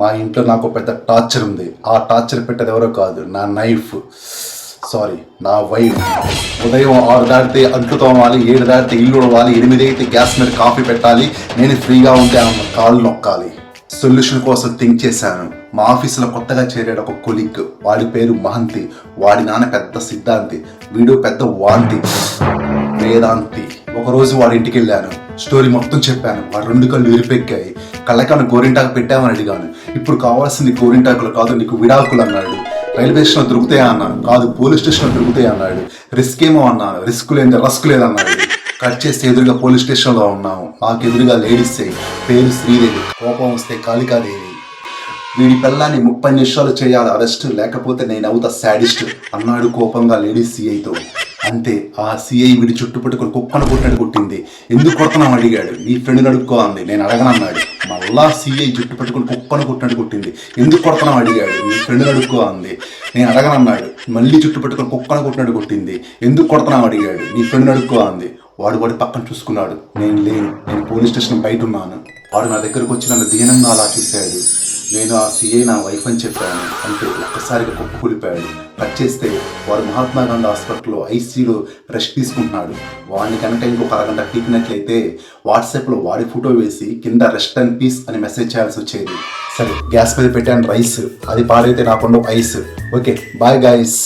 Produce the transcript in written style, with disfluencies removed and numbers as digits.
మా ఇంట్లో నాకు పెద్ద టార్చర్ ఉంది. ఆ టార్చర్ పెట్టేది ఎవరో కాదు, నా నైఫ్, సారీ నా వైఫ్. ఉదయం 6 దాటితే అంట్లు తోమాలి, 7 దాటితే ఇల్లు ఉడవాలి, 8 అయితే గ్యాస్ మీద కాఫీ పెట్టాలి, నేను ఫ్రీగా ఉంటే ఆమె కాళ్ళు నొక్కాలి. సొల్యూషన్ కోసం థింక్ చేశాను. మా ఆఫీసులో కొత్తగా చేరాడు ఒక కొలిగ్, వాడి పేరు మహంతి. వాడి నాన్న పెద్ద సిద్ధాంతి, వీడు పెద్ద వాంతి వేదాంతి. ఒకరోజు వాడి ఇంటికి వెళ్ళాను, స్టోరీ మొత్తం చెప్పాను. వాడు 2 కళ్ళు విరిపెక్కాయి. కళ్ళకన్నా గోరింటాకు పెట్టామని అడిగాను. ఇప్పుడు కావాల్సింది గోరింటాకులు కాదు, నీకు విడాకులు అన్నాడు. రైల్వే స్టేషన్లో దొరుకుతాయా అన్నాను, కాదు పోలీస్ స్టేషన్లో దొరుకుతాయి అన్నాడు. రిస్క్ ఏమో అన్నాను, రిస్క్ లేదు రస్క్ లేదన్నాడు. కట్ చేస్తే ఎదురుగా పోలీస్ స్టేషన్లో ఉన్నాము. మాకు ఎదురుగా లేడీస్ పేరు శ్రీదేవి, కోపం వస్తే కాళికాదేవి. వీడి పిల్లాన్ని 30 నిమిషాలు చేయాలి అరెస్ట్, లేకపోతే నేను అవుతా శాడిస్ట్ అన్నాడు కోపంగా లేడీస్ సిఐతో. అంతే, ఆ సిఐ వీడి చుట్టుపట్టుకుని కుక్కను కొట్టినట్టు కొట్టింది. ఎందుకు కొడుతున్నాం అడిగాడు. నీ ఫ్రెండ్ అడుక్కో అంది. నేను అడగనన్నాడు. మళ్ళా సిఐ చుట్టుపట్టుకుని కుక్కను కొట్టినట్టు కొట్టింది. ఎందుకు కొడుతున్నాం అడిగాడు. నీ ఫ్రెండ్ అడుక్కో అంది. నేను అడగనన్నాడు. మళ్ళీ చుట్టుపట్టుకుని కుక్కను కొట్టినట్టు కొట్టింది. ఎందుకు కొడుతున్నాం అడిగాడు. నీ ఫ్రెండ్ అడుక్కో అంది. వాడి పక్కన చూసుకున్నాడు. నేను లేను, నేను పోలీస్ స్టేషన్ బయట ఉన్నాను. వాడు నా దగ్గరకు వచ్చి నన్ను దీనంగా అలా చూశాడు. నేను ఆ సిఐ నా వైఫ్ అని చెప్పాను. అంటే ఒక్కసారిగా కుప్పకూలిపోయాడు. కట్ చేస్తే వాడు మహాత్మా గాంధీ హాస్పిటల్లో ఐసీయూలో రెస్ట్ తీసుకుంటున్నాడు. వాడిని కనుక ఇంకొక అరగంట పీకినట్లయితే వాట్సాప్లో వాడి ఫోటో వేసి కింద రెస్ట్ అండ్ పీస్ అని మెసేజ్ చేయాల్సి వచ్చేది. సరే, గ్యాస్ మీద పెట్టాను రైస్, అది పాడైతే నాకుండా ఐస్. Okay, bye guys.